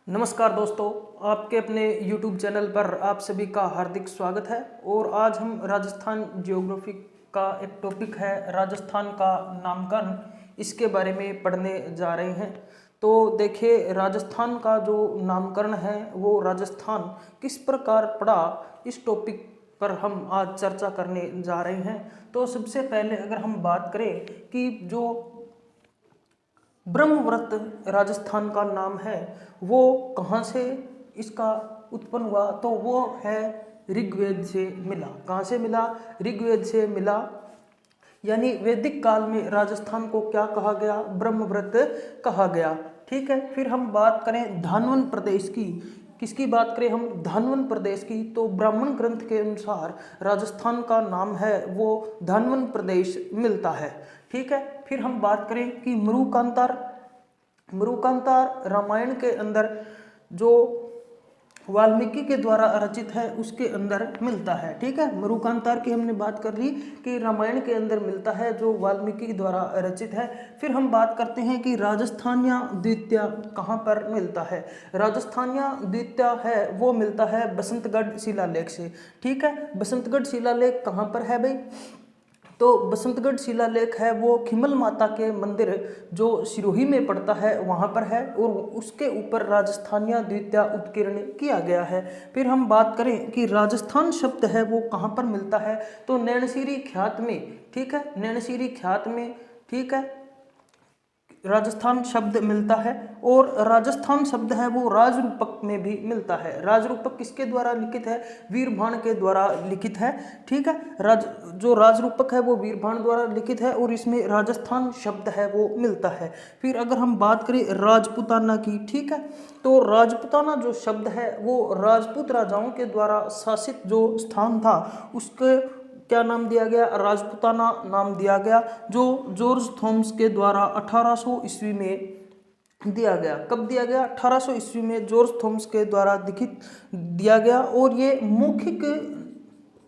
नमस्कार दोस्तों, आपके अपने YouTube चैनल पर आप सभी का हार्दिक स्वागत है। और आज हम राजस्थान ज्योग्राफी का एक टॉपिक है राजस्थान का नामकरण, इसके बारे में पढ़ने जा रहे हैं। तो देखिए, राजस्थान का जो नामकरण है वो राजस्थान किस प्रकार पड़ा, इस टॉपिक पर हम आज चर्चा करने जा रहे हैं। तो सबसे पहले अगर हम बात करें कि जो ब्रह्मव्रत राजस्थान का नाम है वो कहाँ से इसका उत्पन्न हुआ, तो वो है ऋग्वेद से मिला। कहाँ से मिला? ऋग्वेद से मिला। यानी वैदिक काल में राजस्थान को क्या कहा गया? ब्रह्मव्रत कहा गया। ठीक है, फिर हम बात करें धानवन प्रदेश की। किसकी बात करें हम? धानवन प्रदेश की। तो ब्राह्मण ग्रंथ के अनुसार राजस्थान का नाम है वो धानवन प्रदेश मिलता है। ठीक है, फिर हम बात करें कि मरुकांतार रामायण के अंदर जो वाल्मीकि के द्वारा रचित है उसके अंदर मिलता है। ठीक है, मरुकांतार की हमने बात कर ली कि रामायण के अंदर मिलता है जो वाल्मीकि के द्वारा रचित है। फिर हम बात करते हैं कि राजस्थान्या द्वितीय कहाँ पर मिलता है। राजस्थान्या द्वितीय है वो मिलता है बसंतगढ़ शिलालेख से। ठीक है, बसंतगढ़ शिलालेख कहाँ पर है भाई? तो बसंतगढ़ शिलालेख है वो खिमल माता के मंदिर जो सिरोही में पड़ता है वहाँ पर है, और उसके ऊपर राजस्थान्या द्वितीय उत्कीर्ण किया गया है। फिर हम बात करें कि राजस्थान शब्द है वो कहाँ पर मिलता है, तो नैनसीरी ख्यात में। ठीक है, नैनसीरी ख्यात में। ठीक है, राजस्थान शब्द मिलता है। और राजस्थान शब्द है वो राजरूपक में भी मिलता है। राजरूपक किसके द्वारा लिखित है? वीरभाण के द्वारा लिखित है। ठीक है, जो राजरूपक है वो वीरभाण द्वारा लिखित है और इसमें राजस्थान शब्द है वो मिलता है। फिर अगर हम बात करें राजपुताना की, ठीक है, तो राजपुताना जो शब्द है वो राजपूत राजाओं के द्वारा शासित जो स्थान था उसके क्या नाम दिया गया? राजपुताना नाम दिया गया, जो जॉर्ज थॉमस के द्वारा 1800 ईस्वी में दिया गया। कब दिया गया? 1800 ईस्वी में जॉर्ज थॉमस के द्वारा लिखित दिया गया। और ये मौखिक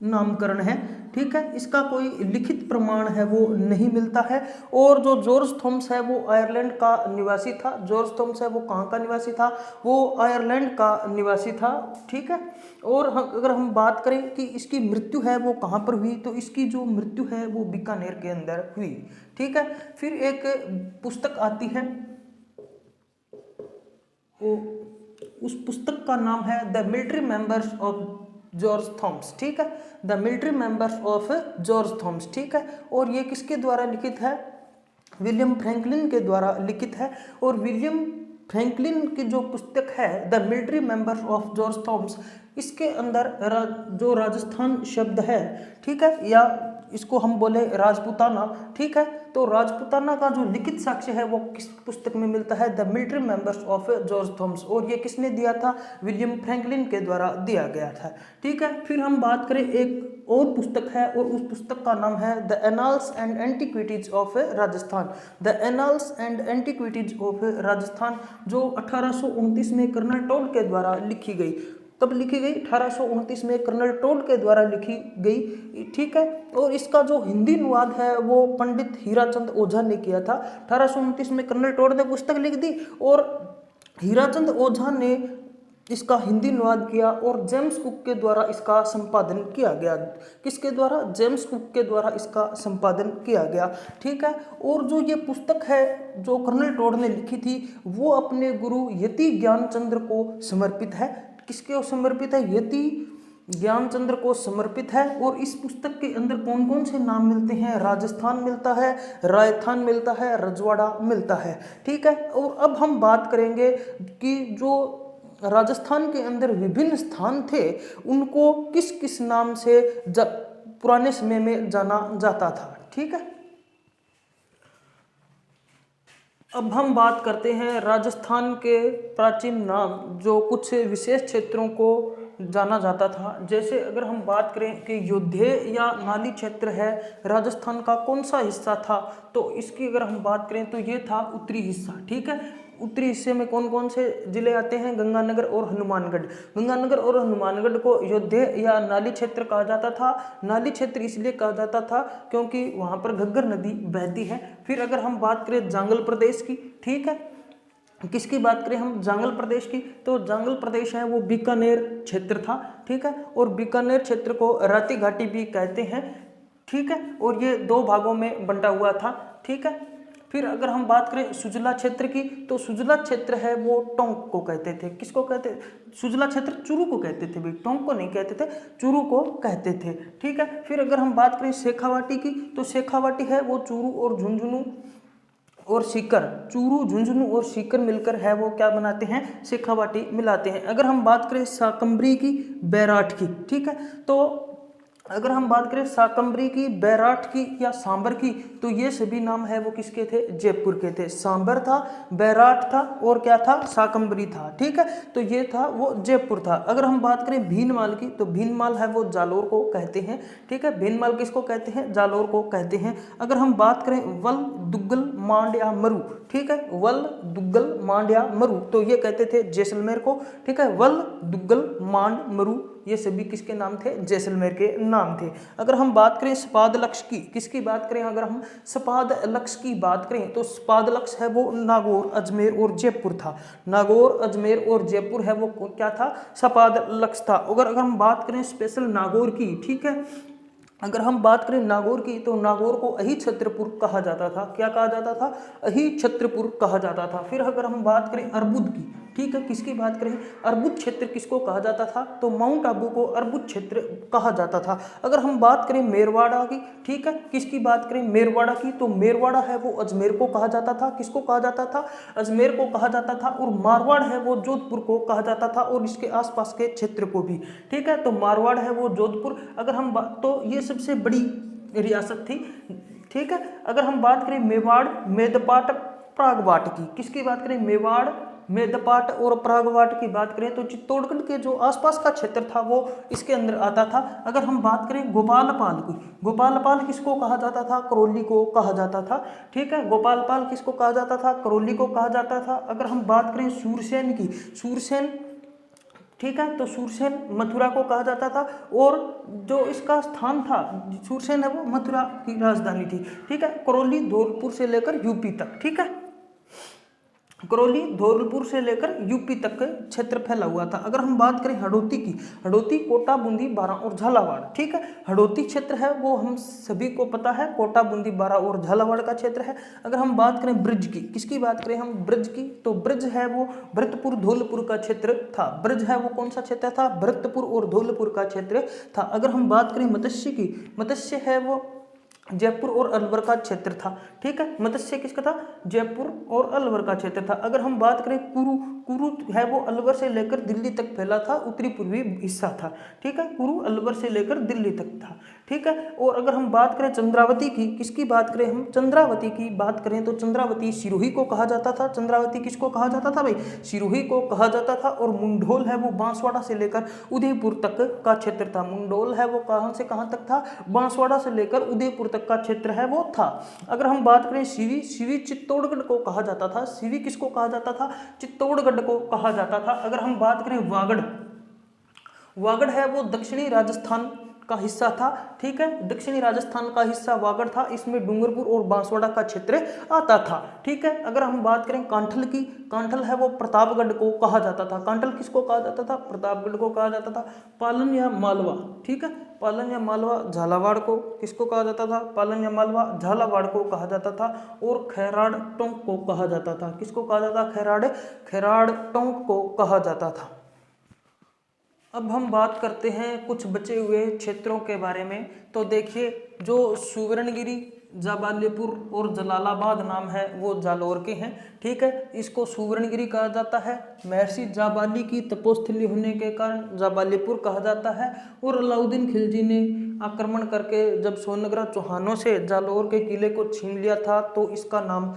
नामकरण है। ठीक है, इसका कोई लिखित प्रमाण है वो नहीं मिलता है। और जो जॉर्ज थॉमस है वो आयरलैंड का निवासी था। जॉर्ज थॉमस है वो कहाँ का निवासी था? वो आयरलैंड का निवासी था। ठीक है, और अगर हम बात करें कि इसकी मृत्यु है वो कहाँ पर हुई, तो इसकी जो मृत्यु है वो बीकानेर के अंदर हुई। ठीक है, फिर एक पुस्तक आती है, वो उस पुस्तक का नाम है the military members of George Thomas. ठीक है, the military members of George Thomas. ठीक है, और ये किसके द्वारा लिखित है? विलियम फ्रैंकलिन के द्वारा लिखित है। और विलियम फ्रैंकलिन की जो पुस्तक है the military members of George Thomas, इसके अंदर जो राजस्थान शब्द है, ठीक है, या इसको हम बोले राजपुताना। ठीक है, तो राजपुताना का जो लिखित साक्ष्य है वो किस पुस्तक में मिलता है? The military members of George Thomas. और ये किसने दिया था? विलियम फ्रैंकलिन के द्वारा दिया गया था। ठीक है, फिर हम बात करें एक और पुस्तक है, और उस पुस्तक का नाम है the annals and antiquities of Rajasthan. The annals and antiquities of Rajasthan, जो 1829 में कर्नल टोड के द्वारा लिखी गई। कब लिखी गई? 1829 में कर्नल टोड के द्वारा लिखी गई। ठीक है, और इसका जो हिंदी अनुवाद है वो पंडित हीराचंद ओझा ने किया था। 1829 में कर्नल टोड ने पुस्तक लिख दी और हीराचंद ओझा ने इसका हिंदी अनुवाद किया, और जेम्स कुक के द्वारा इसका संपादन किया गया। किसके द्वारा? जेम्स कुक के द्वारा इसका संपादन किया गया। ठीक है, और जो ये पुस्तक है जो कर्नल टोड ने लिखी थी वो अपने गुरु यति ज्ञानचंद्र को समर्पित है। किसके समर्पित है? यति ज्ञानचंद्र को समर्पित है। और इस पुस्तक के अंदर कौन कौन से नाम मिलते हैं? राजस्थान मिलता है, रायथान मिलता है, रजवाड़ा मिलता है। ठीक है, और अब हम बात करेंगे कि जो राजस्थान के अंदर विभिन्न स्थान थे उनको किस किस नाम से पुराने समय में जाना जाता था। ठीक है, अब हम बात करते हैं राजस्थान के प्राचीन नाम, जो कुछ विशेष क्षेत्रों को जाना जाता था। जैसे अगर हम बात करें कि योद्धे या नाली क्षेत्र है राजस्थान का कौन सा हिस्सा था, तो इसकी अगर हम बात करें तो ये था उत्तरी हिस्सा। ठीक है, उत्तरी हिस्से में कौन कौन से जिले आते हैं? गंगानगर और हनुमानगढ़। गंगानगर और हनुमानगढ़ को योद्धे या नाली क्षेत्र कहा जाता था। नाली क्षेत्र इसलिए कहा जाता था क्योंकि वहाँ पर घग्गर नदी बहती है। फिर अगर हम बात करें जांगल प्रदेश की, ठीक है, किसकी बात करें हम जांगल प्रदेश की, तो जांगल प्रदेश है वो बीकानेर क्षेत्र था, ठीक है, और बीकानेर क्षेत्र को राती घाटी भी कहते हैं, ठीक है, और ये 2 भागों में बंटा हुआ था, ठीक है। फिर अगर हम बात करें सुजला क्षेत्र की, तो सुजला क्षेत्र है वो टोंक को कहते थे, किसको कहते, सुजला क्षेत्र चूरू को कहते थे भाई, टोंक को नहीं कहते थे, चूरू को कहते थे, ठीक है। फिर अगर हम बात करें शेखावाटी की, तो शेखावाटी है वो चूरू और झुंझुनू और सीकर, चूरू झुंझुनू और सीकर मिलकर है वो क्या बनाते हैं, शेखावाटी मिलाते हैं। अगर हम बात करें साकंबरी की, बैराठ की, ठीक है, तो अगर हम बात करें साकंबरी की, बैराठ की या सांबर की, तो ये सभी नाम है वो किसके थे, जयपुर के थे। सांबर था, बैराठ था और क्या था, साकंबरी था, ठीक है, तो ये था वो जयपुर था। अगर हम बात करें भीनमाल की, तो भीनमाल है वो जालोर को कहते हैं, ठीक है, भीनमाल किसको कहते हैं, जालोर को कहते हैं। अगर हम बात करें वल, दुग्गल, मांड या मरु, ठीक है, वल, दुग्गल, मांड या मरु, तो ये कहते थे जैसलमेर को, ठीक है, वल, दुग्गल, मांड, मरु, ये सभी किसके नाम थे, जैसलमेर के नाम थे। अगर हम बात करें सपादलक्ष की, किसकी बात करें, अगर हम सपादलक्ष की बात करें, तो सपादलक्ष है वो नागौर, अजमेर और जयपुर था, नागौर, अजमेर और जयपुर है वो क्या था, सपादलक्ष था। अगर हम बात करें स्पेशल नागौर की, ठीक है, अगर हम बात करें नागौर की, तो नागौर को अही छत्रपुर कहा जाता था, क्या कहा जाता था, अही छत्रपुर कहा जाता था। फिर अगर हम बात करें अर्बुद की, ठीक है, किसकी बात करें, अर्बुद क्षेत्र किसको कहा जाता था, तो माउंट आबू को अर्बुद क्षेत्र कहा जाता था। अगर हम बात करें मेरवाड़ा की, ठीक है, किसकी बात करें, मेरवाड़ा की, तो मेरवाड़ा है वो अजमेर को कहा जाता था, किसको कहा जाता था, अजमेर को कहा जाता था। और मारवाड़ है वो जोधपुर को कहा जाता था और इसके आसपास के क्षेत्र को भी, ठीक है, तो मारवाड़ है वो जोधपुर। अगर हम तो ये सबसे बड़ी रियासत थी, ठीक है। अगर हम बात करें मेवाड़, मेदपाट, प्रागवाट की, किसकी बात करें, मेवाड़, मेदपाट और प्रागवाट की बात करें, तो चित्तौड़गढ़ के जो आसपास का क्षेत्र था वो इसके अंदर आता था। अगर हम बात करें गोपालपाल की, गोपालपाल किसको कहा जाता था, करौली को कहा जाता था, ठीक है, गोपालपाल किसको कहा जाता था, करौली को कहा जाता था। अगर हम बात करें सूरसेन की, सूरसेन, ठीक है, तो सूरसेन मथुरा को कहा जाता था और जो इसका स्थान था सूरसेन है वो मथुरा की राजधानी थी, ठीक है। करौली धौलपुर से लेकर यूपी तक, ठीक है, करौली धौलपुर से लेकर यूपी तक का क्षेत्र फैला हुआ था। अगर हम बात करें हड़ौती की, हड़ौती कोटा, बूंदी, बारां और झालावाड़, ठीक है, हड़ौती क्षेत्र है वो हम सभी को पता है, कोटा, बूंदी, बारां और झालावाड़ का क्षेत्र है। अगर हम बात करें ब्रज की, किसकी बात करें हम, ब्रज की, तो ब्रज है वो भरतपुर, धौलपुर का क्षेत्र था। ब्रज है वो कौन सा क्षेत्र था, भरतपुर और धौलपुर का क्षेत्र था। अगर हम बात करें मत्स्य की, मत्स्य है वो जयपुर और अलवर का क्षेत्र था, ठीक है, मत्स्य किसका था, जयपुर और अलवर का क्षेत्र था। अगर हम बात करें कुरु, कुरु है वो अलवर से लेकर दिल्ली तक फैला था, उत्तरी पूर्वी हिस्सा था, ठीक है, कुरु अलवर से लेकर दिल्ली तक था, ठीक है। और अगर हम बात करें चंद्रावती की, किसकी बात करें हम, चंद्रावती की बात करें, तो चंद्रावती सिरोही को कहा जाता था। चंद्रावती किसको कहा जाता था भाई, सिरोही को कहा जाता था। और मुंडोल है वो बांसवाड़ा से लेकर उदयपुर तक का क्षेत्र था। मुंडोल है वो कहां से कहां तक था, बांसवाड़ा से लेकर उदयपुर तक का क्षेत्र है वो था। अगर हम बात करें शिवी, शिवी चित्तौड़गढ़ को कहा जाता था। शिवी किसको कहा जाता था, चित्तौड़गढ़ को कहा जाता था। अगर हम बात करें वागड़, वागड़ है वो दक्षिणी राजस्थान का हिस्सा था, ठीक है, दक्षिणी राजस्थान का हिस्सा वागड़ था। इसमें डूंगरपुर और बांसवाड़ा का क्षेत्र आता था, ठीक है। अगर हम बात करें कांठल की, कांठल है वो प्रतापगढ़ को कहा जाता था। कांठल किसको कहा जाता था, प्रतापगढ़ को कहा जाता था। पालन या मालवा, ठीक है, पालन या मालवा झालावाड़ को किसको कहा जाता था, पालन या मालवा झालावाड़ को कहा जाता था। और खैराड़ टोंक को कहा जाता था, किसको कहा जाता था, खैराड़, खैराड़ टोंक को कहा जाता था। अब हम बात करते हैं कुछ बचे हुए क्षेत्रों के बारे में। तो देखिए, जो सुवर्णगिरी, जाबाल्यपुर और जलालाबाद नाम है वो जालौर के हैं, ठीक है, इसको सुवर्णगिरी कहा जाता है। महर्षि जाबाली की तपोस्थली होने के कारण जाबाल्यपुर कहा जाता है। और अलाउद्दीन खिलजी ने आक्रमण करके जब सोनग्रा चौहानों से जालौर के किले को छीन लिया था, तो इसका नाम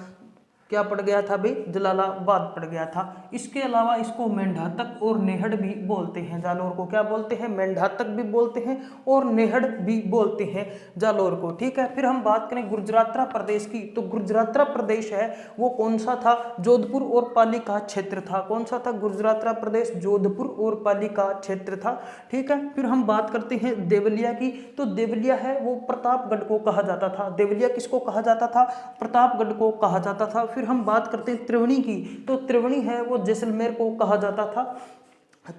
क्या पड़ गया था भाई, जलालाबाद पड़ गया था। इसके अलावा इसको मेंढातक और नेहड़ भी बोलते हैं। जालौर को क्या बोलते हैं, मेंढातक भी बोलते हैं और नेहड़ भी बोलते हैं जालौर को, ठीक है। फिर हम बात करें गुजरातरा प्रदेश की, तो गुजरातरा प्रदेश है वो कौन सा था, जोधपुर और पाली का क्षेत्र था। कौन सा था गुजरातरा प्रदेश, जोधपुर और पाली का क्षेत्र था, ठीक है। फिर हम बात करते हैं देवलिया की, तो देवलिया है वो प्रतापगढ़ को कहा जाता था। देवलिया किसको कहा जाता था, प्रतापगढ़ को कहा जाता था। फिर हम बात करते हैं त्रिवेणी की, तो त्रिवेणी है वो जैसलमेर को कहा जाता था।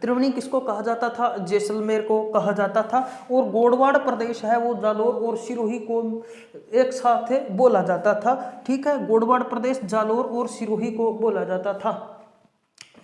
त्रिवेणी किसको कहा जाता था? जैसलमेर को कहा जाता था। और गोडवाड़ प्रदेश है वो जालौर और सिरोही को एक साथ बोला जाता था। ठीक है, गोडवाड़ प्रदेश जालौर और सिरोही को बोला जाता था।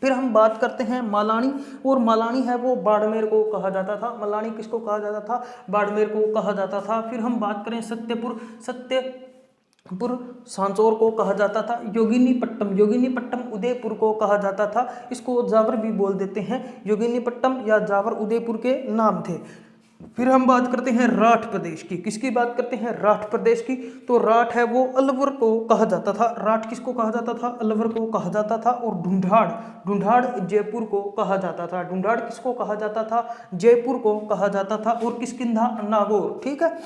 फिर हम बात करते हैं मालानी, और मालानी है वो बाड़मेर को कहा जाता था। मालानी किसको कहा जाता था? बाड़मेर को कहा जाता था। फिर हम बात करें सत्यपुर, सत्यपुर सांचौर को कहा जाता था। योगिनीपट्टम, योगिनीपट्टम उदयपुर को कहा जाता था। इसको जावर भी बोल देते हैं। योगिनीपट्टम या जावर उदयपुर के नाम थे। फिर हम बात करते हैं राठ प्रदेश की। किसकी बात करते हैं? राठ प्रदेश की। तो राठ है वो अलवर को कहा जाता था। राठ किसको कहा जाता था? अलवर को कहा जाता था। और ढूंढाड़, ढूंढाड़ जयपुर को कहा जाता था। ढूंढाड़ किसको कहा जाता था? जयपुर को कहा जाता था। और किष्किंधा नागौर, ठीक है,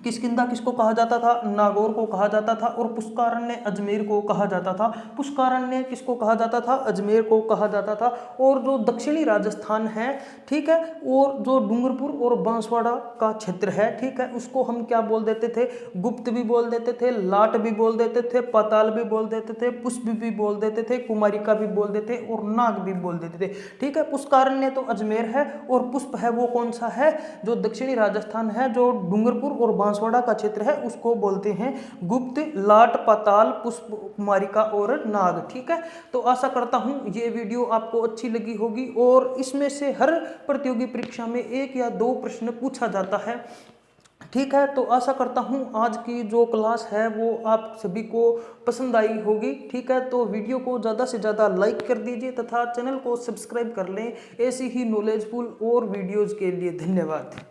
किष्किंधा किसको कहा जाता था? नागौर को कहा जाता था। और पुष्कारण्य अजमेर को कहा जाता था। पुष्कारण्य किसको कहा जाता था? अजमेर को कहा जाता था। और जो दक्षिणी राजस्थान है, ठीक है, और जो डूंगरपुर और बांसवाड़ा का क्षेत्र है, ठीक है, उसको हम क्या बोल देते थे? गुप्त भी बोल देते थे, लाट भी बोल देते थे, पाताल भी बोल देते थे, पुष्प भी बोल देते थे, कुमारिका भी बोल देते और नाग भी बोल देते थे। ठीक है, पुष्कारण्य तो अजमेर है, और पुष्प है वो कौन सा है? जो दक्षिणी राजस्थान है, जो डूंगरपुर और बांसवाड़ा का क्षेत्र है, उसको बोलते हैं गुप्त, लाट, पाताल, पुष्प, कुमारिका और नाग। ठीक है, तो आशा करता हूं ये वीडियो आपको अच्छी लगी होगी, और इसमें से हर प्रतियोगी परीक्षा में 1 या 2 प्रश्न पूछा जाता है। ठीक है, तो आशा करता हूं आज की जो क्लास है वो आप सभी को पसंद आई होगी। ठीक है, तो वीडियो को ज़्यादा से ज़्यादा लाइक कर दीजिए तथा चैनल को सब्सक्राइब कर लें ऐसी ही नॉलेजफुल और वीडियोज़ के लिए। धन्यवाद।